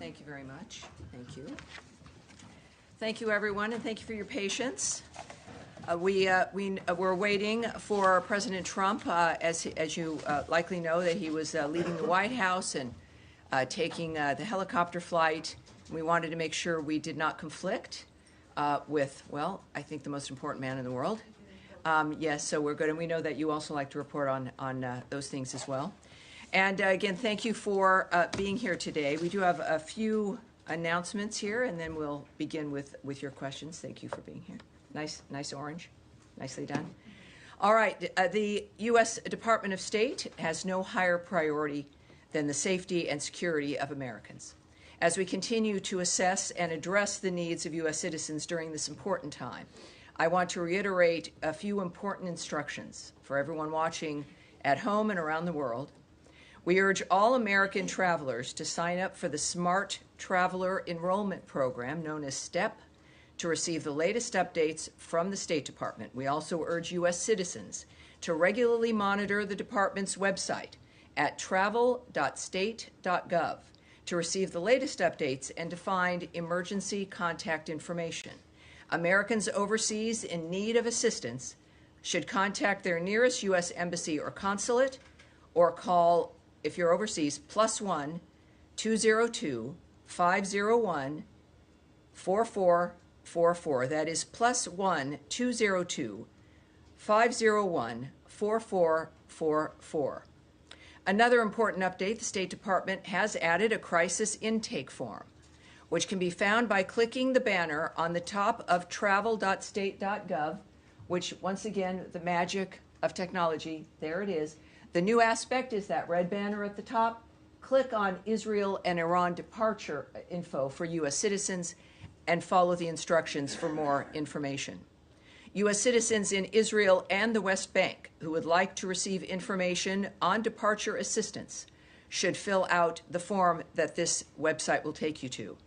Thank you very much. Thank you. Thank you, everyone, and thank you for your patience. We're waiting for President Trump, as you likely know, that he was leaving the White House and taking the helicopter flight. We wanted to make sure we did not conflict with, well, I think the most important man in the world. Yes, so we're good, and we know that you also like to report on those things as well. And again, thank you for being here today. We do have a few announcements here, and then we'll begin with your questions. Thank you for being here. Nice orange. Nicely done. All right. The U.S. Department of State has no higher priority than the safety and security of Americans. As we continue to assess and address the needs of U.S. citizens during this important time, I want to reiterate a few important instructions for everyone watching at home and around the world. We urge all American travelers to sign up for the Smart Traveler Enrollment Program, known as STEP, to receive the latest updates from the State Department. We also urge U.S. citizens to regularly monitor the department's website at travel.state.gov to receive the latest updates and to find emergency contact information. Americans overseas in need of assistance should contact their nearest U.S. embassy or consulate or call, if you're overseas, +1 202 501 4444. That is +1 202 501 4444. Another important update: the State Department has added a crisis intake form, which can be found by clicking the banner on the top of travel.state.gov, which, once again, the magic of technology, there it is. The new aspect is that red banner at the top. Click on Israel and Iran departure info for U.S. citizens and follow the instructions for more information. U.S. citizens in Israel and the West Bank who would like to receive information on departure assistance should fill out the form that this website will take you to.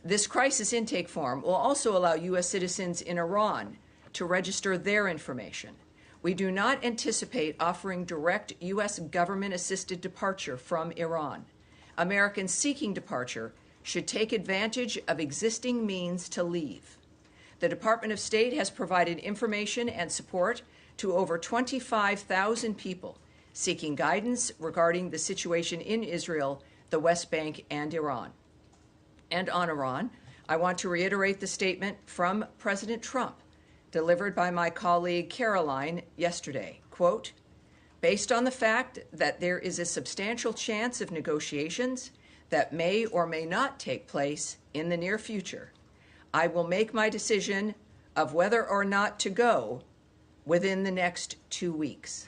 This crisis intake form will also allow U.S. citizens in Iran to register their information. We do not anticipate offering direct U.S. government-assisted departure from Iran. Americans seeking departure should take advantage of existing means to leave. The Department of State has provided information and support to over 25,000 people seeking guidance regarding the situation in Israel, the West Bank, and Iran. And on Iran, I want to reiterate the statement from President Trump delivered by my colleague Caroline yesterday. Quote, "Based on the fact that there is a substantial chance of negotiations that may or may not take place in the near future, I will make my decision of whether or not to go within the next 2 weeks."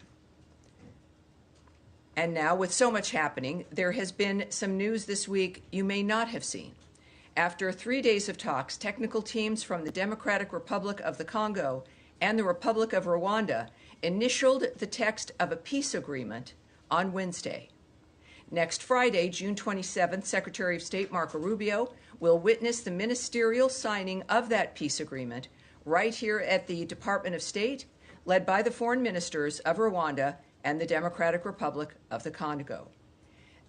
And now, with so much happening, there has been some news this week you may not have seen. After 3 days of talks, technical teams from the Democratic Republic of the Congo and the Republic of Rwanda initialed the text of a peace agreement on Wednesday. Next Friday, June 27th, Secretary of State Marco Rubio will witness the ministerial signing of that peace agreement right here at the Department of State, led by the foreign ministers of Rwanda and the Democratic Republic of the Congo.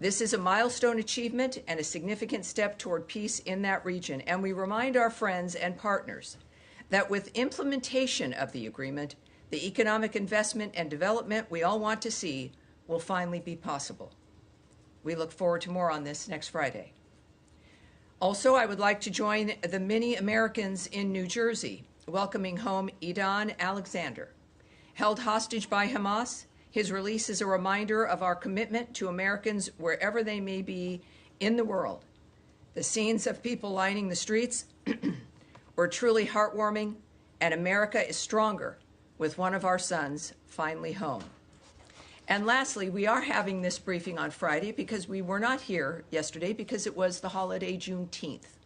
This is a milestone achievement and a significant step toward peace in that region, and we remind our friends and partners that with implementation of the agreement, the economic investment and development we all want to see will finally be possible. We look forward to more on this next Friday. Also, I would like to join the many Americans in New Jersey welcoming home Idan Alexander. Held hostage by Hamas, his release is a reminder of our commitment to Americans wherever they may be in the world. The scenes of people lining the streets were truly heartwarming, and America is stronger with one of our sons finally home. And lastly, we are having this briefing on Friday because we were not here yesterday because it was the holiday Juneteenth.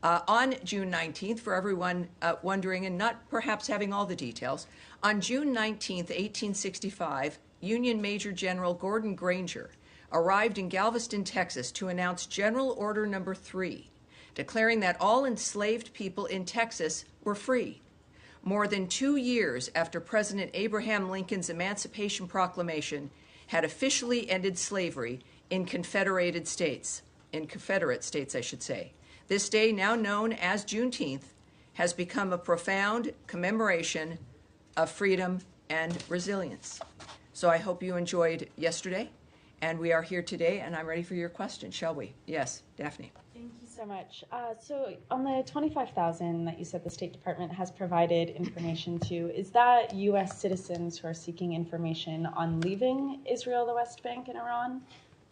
On June 19th, for everyone wondering and not perhaps having all the details, on June 19th, 1865, Union Major General Gordon Granger arrived in Galveston, Texas to announce General Order No. 3, declaring that all enslaved people in Texas were free. More than 2 years after President Abraham Lincoln's Emancipation Proclamation had officially ended slavery in Confederated States. in Confederate states, I should say. This day, now known as Juneteenth, has become a profound commemoration of freedom and resilience. So I hope you enjoyed yesterday, and we are here today, and I'm ready for your question, shall we? Yes, Daphne. Thank you so much. So on the 25,000 that you said the State Department has provided information to, is that U.S. citizens who are seeking information on leaving Israel, the West Bank, and Iran?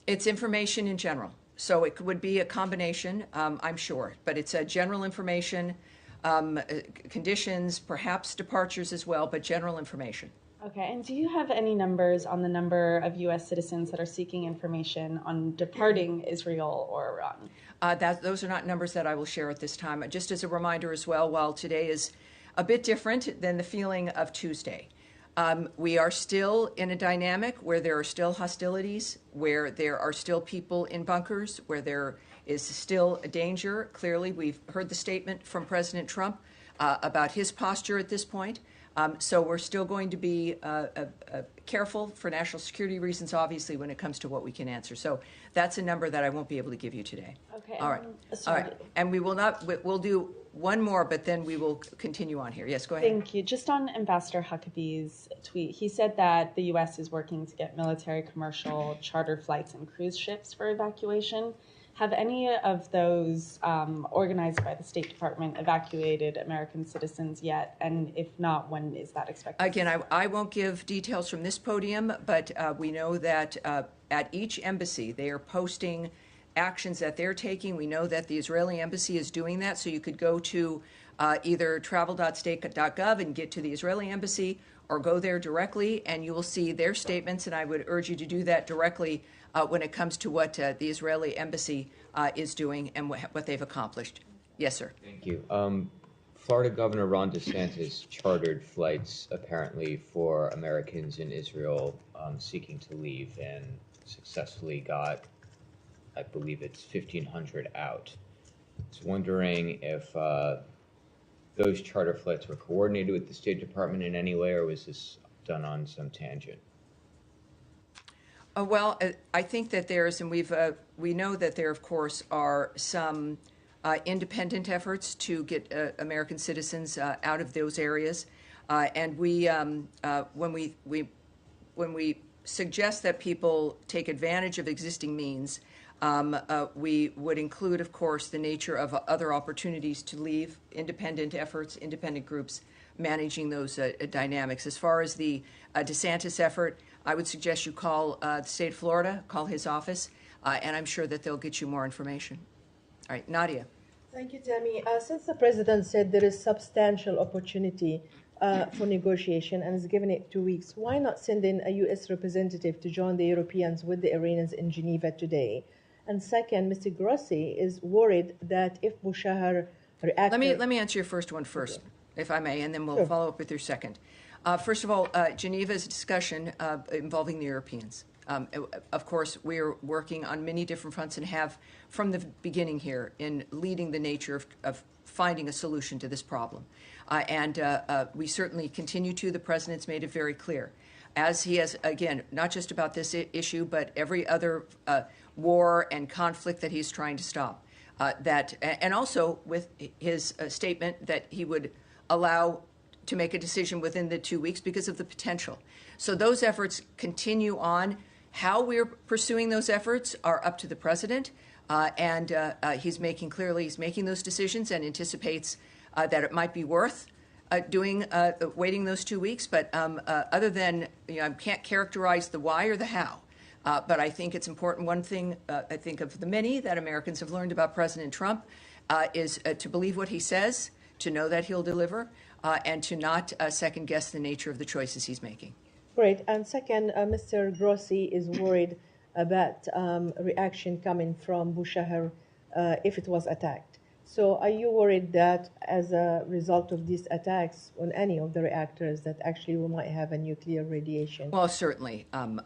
It's information in general. So it would be a combination, I'm sure, but it's a general information, conditions, perhaps departures as well, but general information. Okay, and do you have any numbers on the number of U.S. citizens that are seeking information on departing Israel or Iran? Those are not numbers that I will share at this time. Just as a reminder as well, while today is a bit different than the feeling of Tuesday, we are still in a dynamic where there are still hostilities, where there are still people in bunkers, where there is still a danger. Clearly, we've heard the statement from President Trump about his posture at this point. So we're still going to be careful for national security reasons, obviously, when it comes to what we can answer. So that's a number that I won't be able to give you today. Okay. All right. All right. And we will not, we'll do one more, but then we will continue on here. Yes, go ahead. Thank you. Just on Ambassador Huckabee's tweet, he said that the U.S. is working to get military, commercial, charter flights, and cruise ships for evacuation. Have any of those organized by the State Department evacuated American citizens yet? And if not, when is that expected? Again, I won't give details from this podium, but we know that at each embassy, they are posting actions that they're taking. We know that the Israeli embassy is doing that. So you could go to either travel.state.gov and get to the Israeli embassy, or go there directly, and you will see their statements. And I would urge you to do that directly when it comes to what the Israeli embassy is doing and what they've accomplished. Yes, sir. Thank you. Florida Governor Ron DeSantis chartered flights apparently for Americans in Israel seeking to leave and successfully got, I believe it's 1,500 out. I was wondering if those charter flights were coordinated with the State Department in any way, or was this done on some tangent? Well, I think that there's, and we know that there, of course, are some independent efforts to get American citizens out of those areas, and when we suggest that people take advantage of existing means, we would include, of course, the nature of other opportunities to leave, independent efforts, independent groups managing those dynamics. As far as the DeSantis effort, I would suggest you call the state of Florida, call his office, and I'm sure that they'll get you more information. All right, Nadia. Thank you, Tammy. Since the president said there is substantial opportunity for negotiation and has given it 2 weeks, why not send in a U.S. representative to join the Europeans with the Iranians in Geneva today? And second, Mr. Grossi is worried that if Bushehr reacted... Let me answer your first one first, if I may, and then we'll follow up with your second. First of all, Geneva is a discussion involving the Europeans. Of course, we're working on many different fronts and have from the beginning here in leading the nature of finding a solution to this problem. And we certainly continue to. The president's made it very clear. As he has, again, not just about this issue, but every other war and conflict that he's trying to stop. And also with his statement that he would allow to make a decision within the 2 weeks because of the potential. So those efforts continue on. How we're pursuing those efforts are up to the president, and he's making those decisions and anticipates that it might be worth waiting those 2 weeks. But other than, I can't characterize the why or the how. But I think it's important. One thing I think of the many that Americans have learned about President Trump is to believe what he says, to know that he'll deliver, and to not second guess the nature of the choices he's making. Great. And second, Mr. Grossi is worried about reaction coming from Bushehr if it was attacked. So are you worried that as a result of these attacks on any of the reactors that actually we might have a nuclear radiation? Well, certainly. I'm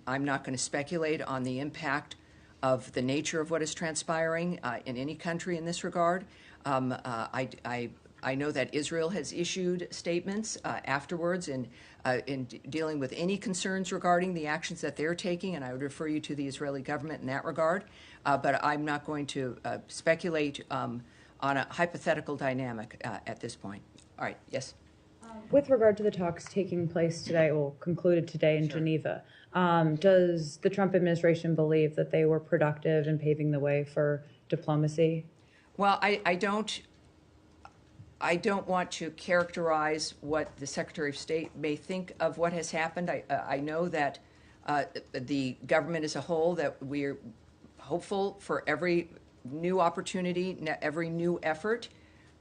not going to speculate on the impact of the nature of what is transpiring in any country in this regard. I I know that Israel has issued statements afterwards in dealing with any concerns regarding the actions that they're taking, and I would refer you to the Israeli government in that regard. But I'm not going to speculate on a hypothetical dynamic at this point. All right, yes. With regard to the talks taking place today, well, concluded today in Geneva, does the Trump administration believe that they were productive in paving the way for diplomacy? Well, I don't want to characterize what the Secretary of State may think of what has happened. I know that the government as a whole, that we're hopeful for every new opportunity, every new effort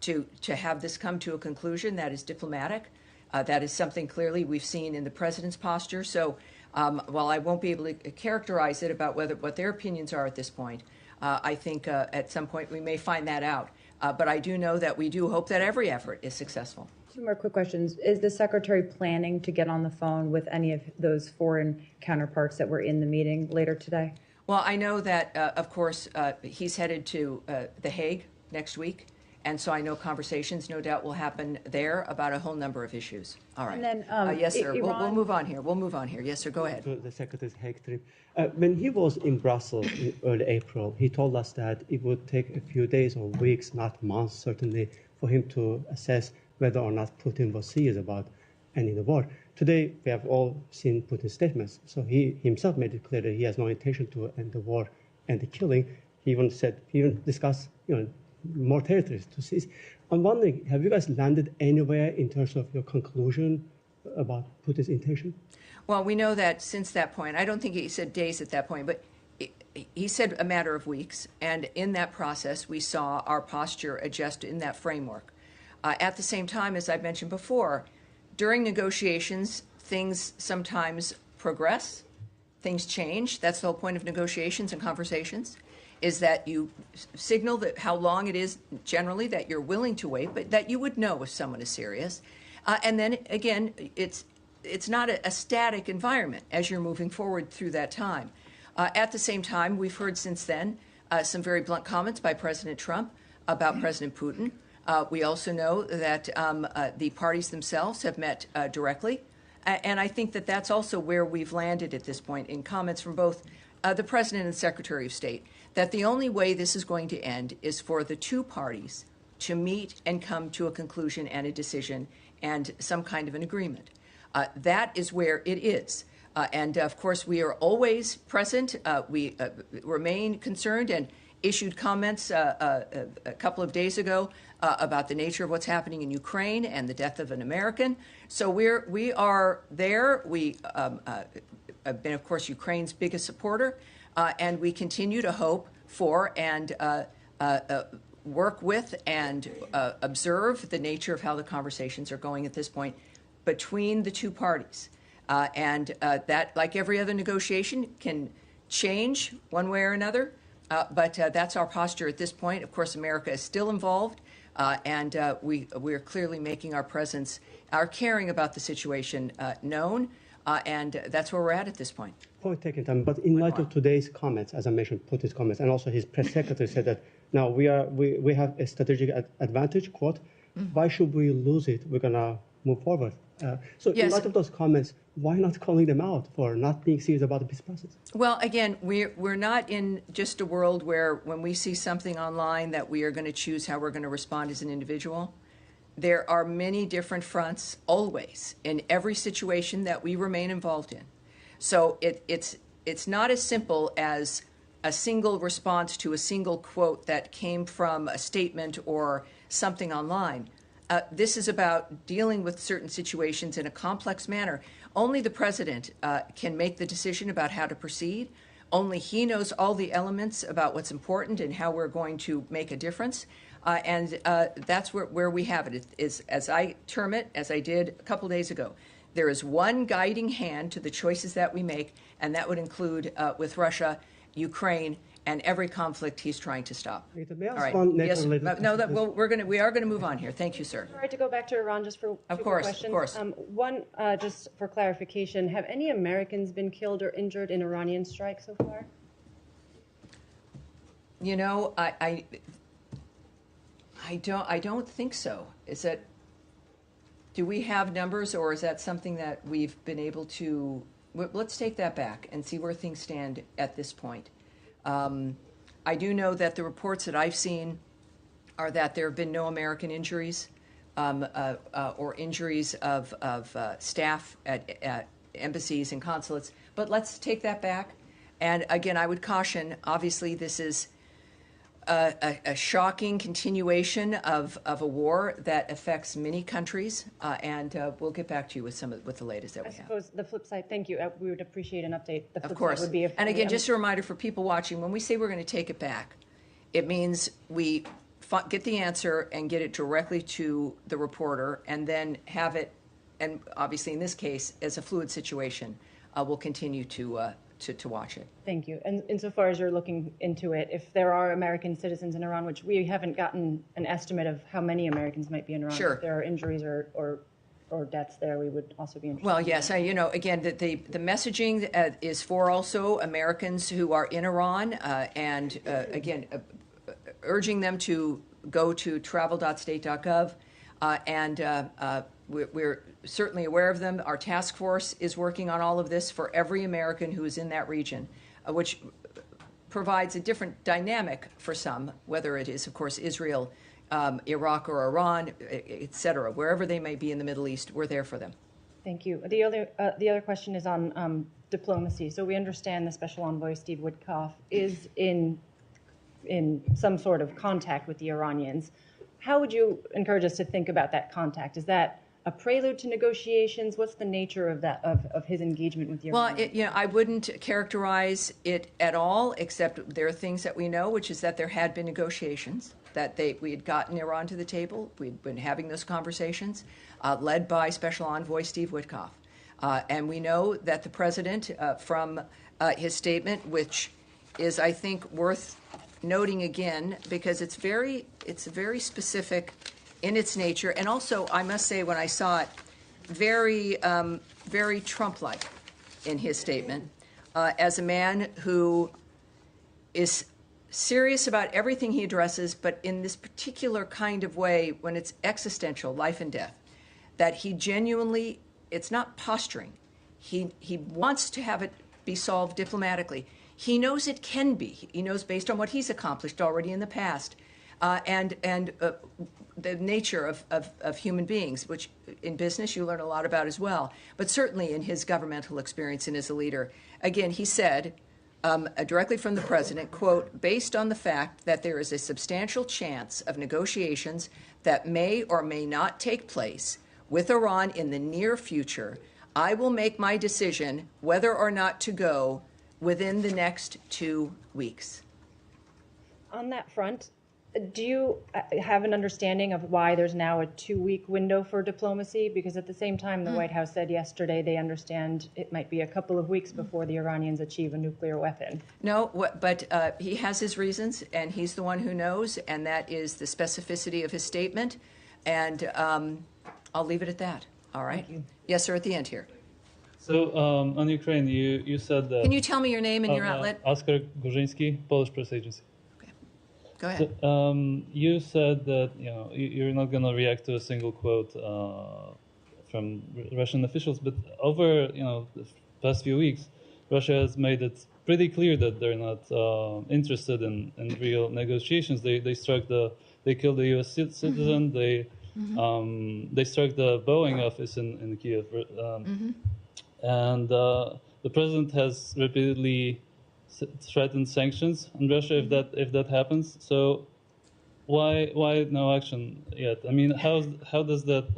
to have this come to a conclusion that is diplomatic. That is something clearly we've seen in the president's posture. So while I won't be able to characterize it about what their opinions are at this point, I think at some point we may find that out. But I do know that we do hope that every effort is successful. Two more quick questions. Is the Secretary planning to get on the phone with any of those foreign counterparts that were in the meeting later today? Well, I know that, of course, he's headed to The Hague next week. And so I know conversations, no doubt, will happen there about a whole number of issues. All right. And then, yes, sir. Iran... We'll move on here. We'll move on here. Yes, sir. Go ahead. To the Secretary's Hague trip. When he was in Brussels in early April, he told us that it would take a few days or weeks, not months, certainly, for him to assess whether or not Putin was serious about ending the war. Today, we have all seen Putin's statements. So he himself made it clear that he has no intention to end the war and the killing. He even discussed, more territories to seize. I'm wondering, have you guys landed anywhere in terms of your conclusion about Putin's intention? Well, we know that since that point, I don't think he said days at that point, but he said a matter of weeks. And in that process, we saw our posture adjust in that framework. At the same time, as I've mentioned before, during negotiations, things sometimes progress, things change. That's the whole point of negotiations and conversations, is that you signal that how long it is generally that you're willing to wait, but that you would know if someone is serious. And then again, it's not a static environment as you're moving forward through that time. At the same time, we've heard since then some very blunt comments by President Trump about President Putin. We also know that the parties themselves have met directly. And I think that that's also where we've landed at this point in comments from both the President and Secretary of State, that the only way this is going to end is for the two parties to meet and come to a conclusion and a decision and some kind of an agreement. That is where it is. And of course, we are always present. We remain concerned and issued comments a couple of days ago about the nature of what's happening in Ukraine and the death of an American. So we are there. We have been, of course, Ukraine's biggest supporter, and we continue to hope for and work with and observe the nature of how the conversations are going at this point between the two parties. And that, like every other negotiation, can change one way or another. But that's our posture at this point. Of course, America is still involved, and we're clearly making our presence, our caring about the situation known, and that's where we're at this point. Point taken, time. But in light of today's comments, as I mentioned, Putin's comments, and also his press secretary said that now we have a strategic advantage, quote, why should we lose it? We're going to move forward. So yes. In light of those comments, why not calling them out for not being serious about the peace process? Well, again, we're not in just a world where when we see something online that we are going to choose how we're going to respond as an individual. There are many different fronts always in every situation that we remain involved in. So it's not as simple as a single response to a single quote that came from a statement or something online. This is about dealing with certain situations in a complex manner. Only the president can make the decision about how to proceed. Only he knows all the elements about what's important and how we're going to make a difference. And that's where we have it. It is, as I term it, as I did a couple days ago, there is one guiding hand to the choices that we make, and that would include with Russia, Ukraine, and every conflict he's trying to stop. May I All ask right. one Yes. No. NATO-related We are going to move on here. Thank you, sir. Sorry to go back to Iran just for two more questions. Of course. One, just for clarification, have any Americans been killed or injured in Iranian strikes so far? You know, I don't think so. Is that, do we have numbers, or is that something that we've been able to, let's take that back and see where things stand at this point. I do know that the reports that I've seen are that there have been no American injuries or injuries of staff at embassies and consulates. But let's take that back. And again, I would caution, obviously, this is a shocking continuation of a war that affects many countries. And we'll get back to you with the latest that we I have. suppose the flip side, thank you, we would appreciate an update. The flip Of course. side would be if, And again, just a reminder for people watching, when we say we're going to take it back, it means we get the answer and get it directly to the reporter and then have it, and obviously in this case, as a fluid situation, we'll continue to watch it. Thank you. And insofar as you're looking into it, if there are American citizens in Iran, which we haven't gotten an estimate of how many Americans might be in Iran, Sure. if there are injuries or deaths there, we would also be interested. Well, yes, again, the messaging is for also Americans who are in Iran, and again, urging them to go to travel.state.gov, and we're certainly aware of them. Our task force is working on all of this for every American who is in that region, which provides a different dynamic for some, whether it is, of course, Israel, Iraq or Iran, et cetera. Wherever they may be in the Middle East, we're there for them. Thank you. The other question is on diplomacy. So we understand the Special Envoy Steve Witkoff is in some sort of contact with the Iranians. How would you encourage us to think about that contact? Is that a prelude to negotiations? What's the nature of that of his engagement with the Iranians? Well, I wouldn't characterize it at all, except there are things that we know, which is that there had been negotiations, that we had gotten Iran to the table. We'd been having those conversations, led by Special Envoy Steve Witkoff. And we know that the president, from his statement, which is, I think, worth noting again, because it's very specific in its nature, and also, I must say, when I saw it, very Trump-like in his statement, as a man who is serious about everything he addresses, but in this particular kind of way, when it's existential, life and death, that he genuinely, it's not posturing. He wants to have it be solved diplomatically. He knows it can be. He knows, based on what he's accomplished already in the past, and the nature of human beings, which in business you learn a lot about as well, but certainly in his governmental experience and as a leader. Again, he said, directly from the president, quote, based on the fact that there is a substantial chance of negotiations that may or may not take place with Iran in the near future, I will make my decision whether or not to go within the next 2 weeks. On that front, do you have an understanding of why there's now a 2-week window for diplomacy? Because at the same time, the White House said yesterday they understand it might be a couple of weeks before the Iranians achieve a nuclear weapon. No, but he has his reasons, and he's the one who knows, and that is the specificity of his statement. And I'll leave it at that. All right? Thank you. Yes, sir, at the end here. So on Ukraine, you said that... Can you tell me your name and your outlet? Oskar Gurzyński, Polish press agency. Go ahead. So, you said that you're not going to react to a single quote from Russian officials, but over the past few weeks, Russia has made it pretty clear that they're not interested in real negotiations. They killed the U.S. citizen. Mm-hmm. They struck the Boeing office in Kiev, and the president has repeatedly threatened sanctions on Russia if that happens. So why no action yet? I mean, how does that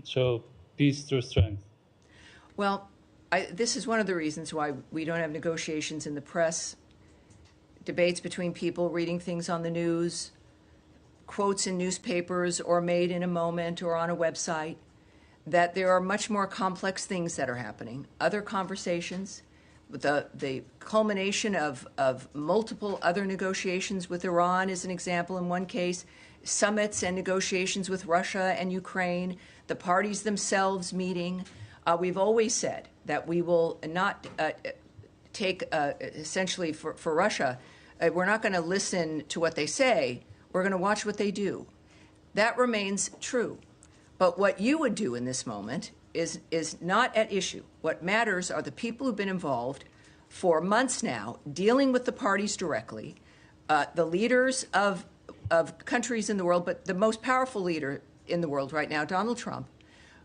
show peace through strength? Well, this is one of the reasons why we don't have negotiations in the press, debates between people reading things on the news, quotes in newspapers or made in a moment or on a website, that there are much more complex things that are happening. Other conversations, the culmination of multiple other negotiations with Iran is an example in one case, summits and negotiations with Russia and Ukraine, the parties themselves meeting. We've always said that we will not take, essentially for Russia, we're not going to listen to what they say. We're going to watch what they do. That remains true. But what you would do in this moment is not at issue. What matters are the people who've been involved for months now, dealing with the parties directly, the leaders of countries in the world, but the most powerful leader in the world right now, Donald Trump,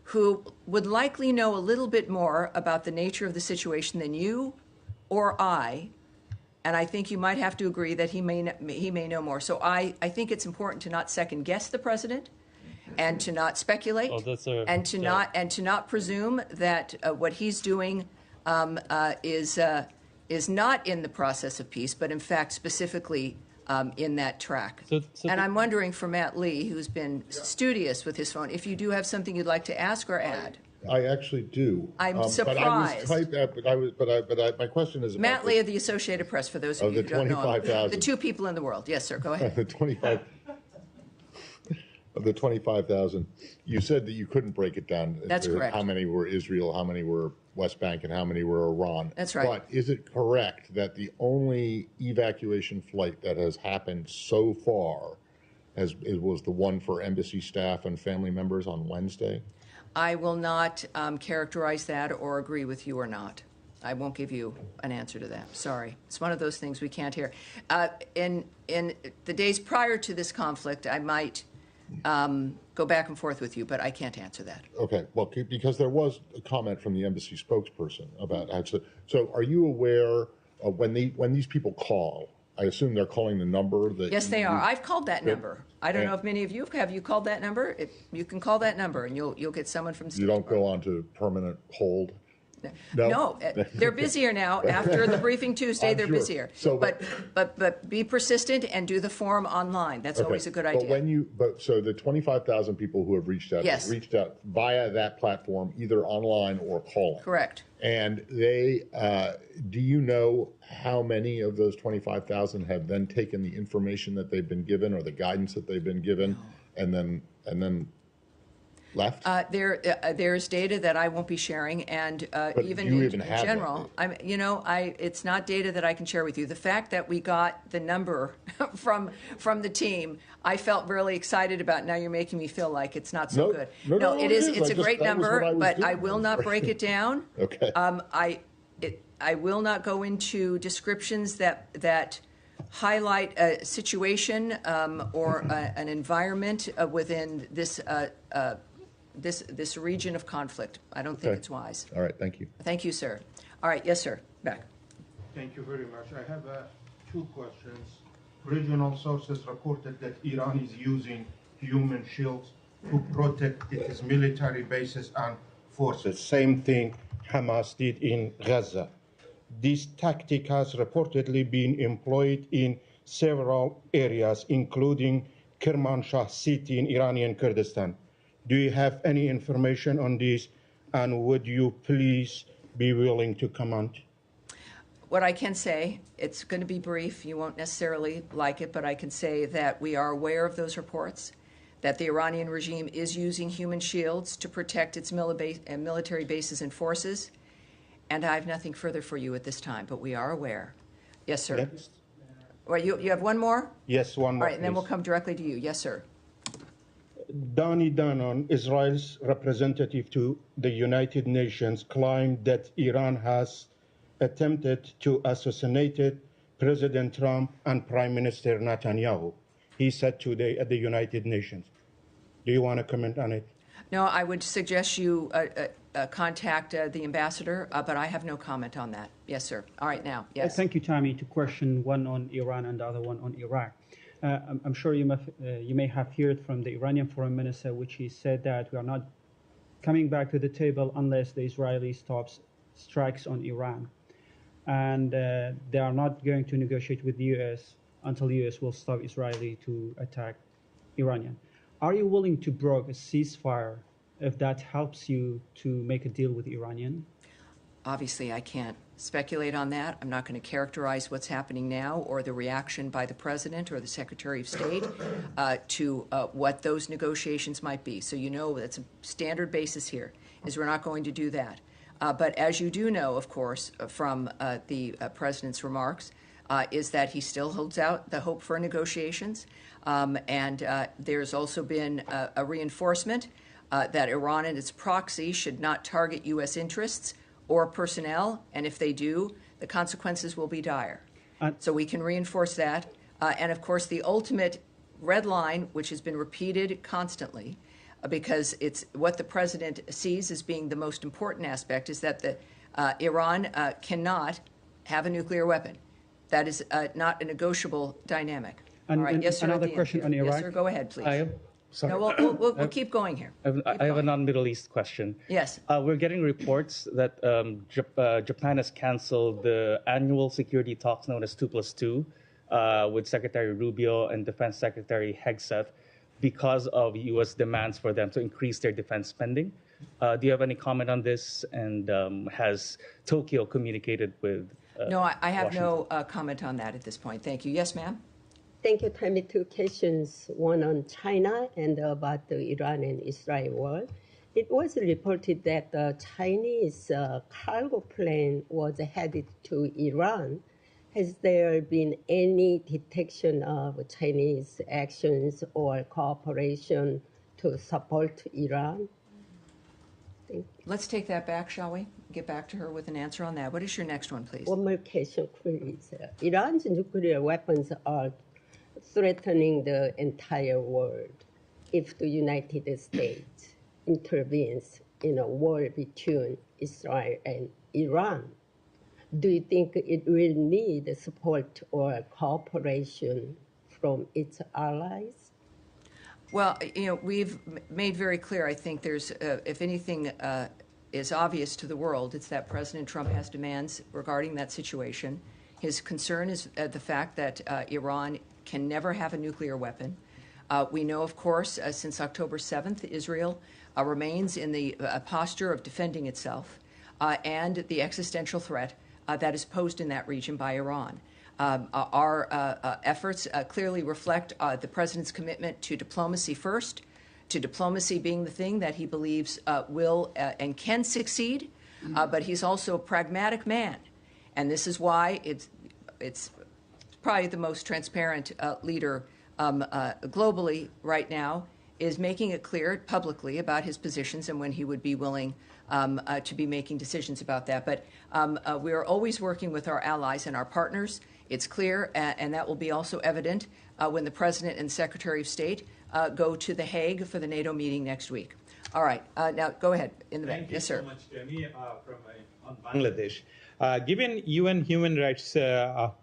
who would likely know a little bit more about the nature of the situation than you or I. And I think you might have to agree that he may know more. So I think it's important to not second guess the president, and to not speculate, and to not presume that what he's doing is not in the process of peace, but in fact specifically in that track. And I'm wondering for Matt Lee, who's been studious with his phone, if you do have something you'd like to ask or add. I actually do. I'm surprised. My question is about Matt Lee of the Associated Press, for those of you who don't know him. The 2 people in the world. Yes, sir. Go ahead. Of the 25,000, you said that you couldn't break it down. That's correct. How many were Israel, how many were West Bank, and how many were Iran. That's right. But is it correct that the only evacuation flight that has happened so far was the one for embassy staff and family members on Wednesday? I will not characterize that or agree with you or not. I won't give you an answer to that. Sorry. It's one of those things we can't hear. In the days prior to this conflict, I might go back and forth with you, but I can't answer that. Okay. Well, because there was a comment from the embassy spokesperson about so are you aware of when these people call? I assume they're calling the number that. Yes, they are. I've called that number. I don't know if many of you have. You called that number? You can call that number, and you'll get someone from. You don't go on to permanent hold. No, they're busier now. After the briefing Tuesday, they're busier. So, but be persistent and do the form online. That's always a good idea. So the 25,000 people who have reached out, yes, have reached out via that platform, either online or calling. Correct. And they, do you know how many of those 25,000 have then taken the information that they've been given or the guidance that they've been given, and then left? There's data that I won't be sharing, and even in general, it's not data that I can share with you. The fact that we got the number from the team, I felt really excited about. Now you're making me feel like it's not so good. No, it is. It's a great number, but I will not break it down. Okay. I will not go into descriptions that highlight a situation or an environment within this region of conflict. I don't think it's wise. All right, thank you. Thank you, sir. All right, yes, sir. Back. Thank you very much. I have 2 questions. Regional sources reported that Iran is using human shields to protect its military bases and forces. Same thing Hamas did in Gaza. This tactic has reportedly been employed in several areas, including Kermanshah city in Iranian Kurdistan. Do you have any information on this, and would you please be willing to comment? What I can say, it's going to be brief. You won't necessarily like it, but I can say that we are aware of those reports, that the Iranian regime is using human shields to protect its military bases and forces, and I have nothing further for you at this time, but we are aware. Yes, sir. Next. Well, you have one more? Yes, one more. All right, and then we'll come directly to you. Yes, sir. Danny Danon, Israel's representative to the United Nations, claimed that Iran has attempted to assassinate President Trump and Prime Minister Netanyahu. He said today at the United Nations. Do you want to comment on it? No, I would suggest you contact the ambassador, but I have no comment on that. Yes, sir. All right, now, yes. Thank you, Tammy. To question one on Iran and the other one on Iraq. I'm sure you may have heard from the Iranian foreign minister, which he said that we are not coming back to the table unless the Israeli stops strikes on Iran. And they are not going to negotiate with the U.S. until the U.S. will stop Israeli to attack Iranian. Are you willing to broker a ceasefire if that helps you to make a deal with the Iranian? Obviously, I can't speculate on that. I'm not going to characterize what's happening now or the reaction by the president or the Secretary of State to what those negotiations might be. So you know that's a standard basis here, is we're not going to do that. But as you do know, of course, from the president's remarks, is that he still holds out the hope for negotiations. And there's also been a reinforcement that Iran and its proxy should not target U.S. interests or personnel, and if they do, the consequences will be dire. So we can reinforce that. And of course, the ultimate red line, which has been repeated constantly, because it's what the president sees as being the most important aspect, is that Iran cannot have a nuclear weapon. That is not a negotiable dynamic. All right, yes, sir. Another question on Iraq. Yes, sir. Go ahead, please. Sorry. No, we'll keep going here. I have a non-Middle East question. Yes. We're getting reports that Japan has canceled the annual security talks known as 2+2 with Secretary Rubio and Defense Secretary Hegseth because of U.S. demands for them to increase their defense spending. Do you have any comment on this? And has Tokyo communicated with No, I have Washington? no comment on that at this point. Thank you. Yes, ma'am? Thank you. Tell me two questions, one on China and about the Iran and Israel war. It was reported that the Chinese cargo plane was headed to Iran. Has there been any detection of Chinese actions or cooperation to support Iran? Let's take that back, shall we? Get back to her with an answer on that. What is your next one, please? One more question, please. Iran's nuclear weapons are threatening the entire world. If the United States intervenes in a war between Israel and Iran, do you think it will need support or cooperation from its allies? Well, we've made very clear, I think there's, if anything is obvious to the world, it's that President Trump has demands regarding that situation. His concern is the fact that Iran can never have a nuclear weapon. We know, of course, since October 7th, Israel remains in the posture of defending itself and the existential threat that is posed in that region by Iran. Our efforts clearly reflect the president's commitment to diplomacy first, to diplomacy being the thing that he believes will and can succeed, but he's also a pragmatic man. And this is why it's probably the most transparent leader globally right now, is making it clear publicly about his positions and when he would be willing to be making decisions about that. But we are always working with our allies and our partners. It's clear, and that will be also evident when the President and Secretary of State go to The Hague for the NATO meeting next week. All right, now go ahead in the back. Yes, sir. Thank you so much, Jamie, on Bangladesh. Given UN Human Rights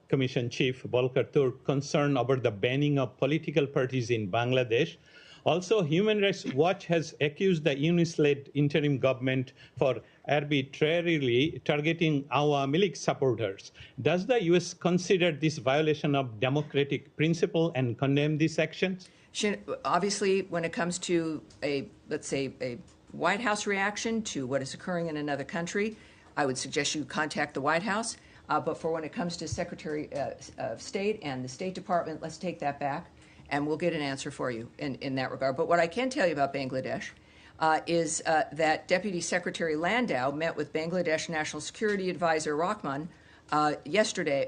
Commission Chief Volker Turk concern over the banning of political parties in Bangladesh, also Human Rights Watch has accused the UNIS-led interim government for arbitrarily targeting Awami League supporters. Does the U.S. consider this violation of democratic principle and condemn these actions? Obviously, when it comes to let's say, a White House reaction to what is occurring in another country, I would suggest you contact the White House. But for when it comes to Secretary of State and the State Department, let's take that back, and we'll get an answer for you in that regard. But what I can tell you about Bangladesh is that Deputy Secretary Landau met with Bangladesh National Security Advisor Rahman Wednesday,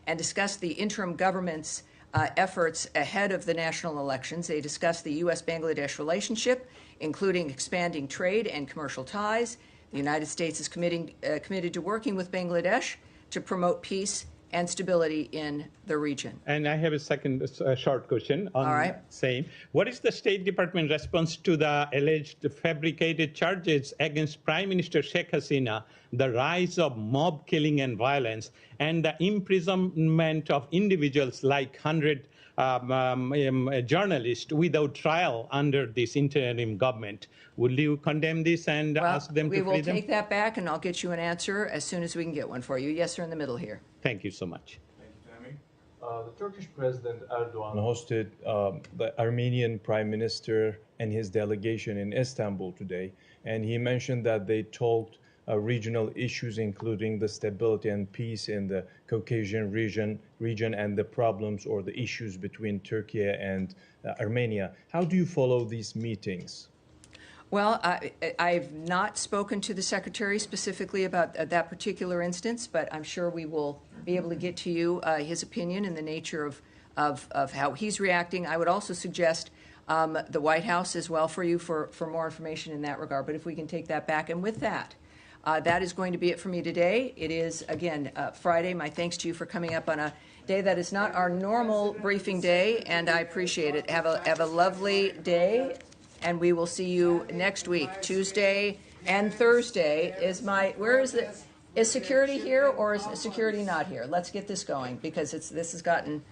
and discussed the interim government's efforts ahead of the national elections. They discussed the U.S.-Bangladesh relationship, including expanding trade and commercial ties. The United States is committed to working with Bangladesh to promote peace and stability in the region. And I have a second short question on All right. same. What is the State Department response to the alleged fabricated charges against Prime Minister Sheikh Hasina, the rise of mob killing and violence, and the imprisonment of individuals like 100 journalists without trial under this interim government? Will you condemn this and ask them to free them? We will take that back, and I'll get you an answer as soon as we can get one for you. Yes, sir, in the middle here. Thank you so much. Thank you, Tammy. The Turkish President Erdogan hosted the Armenian Prime Minister and his delegation in Istanbul today, and he mentioned that they talked regional issues, including the stability and peace in the Caucasian region and the problems or the issues between Turkey and Armenia. How do you follow these meetings? Well, I've not spoken to the Secretary specifically about that particular instance, but I'm sure we will be able to get to you his opinion and the nature of how he's reacting. I would also suggest the White House as well for you for more information in that regard, but if we can take that back. And with that, that is going to be it for me today. It is, again, Friday. My thanks to you for coming up on a day that is not our normal briefing day, and I appreciate it. Have a lovely day. And we will see you next week. Tuesday and Thursday is security here or is security not here? Let's get this going because this has gotten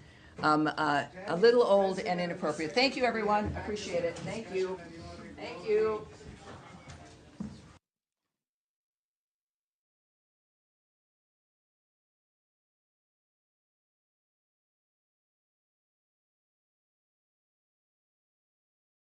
a little old and inappropriate. Thank you, everyone. Appreciate it. Thank you. Thank you.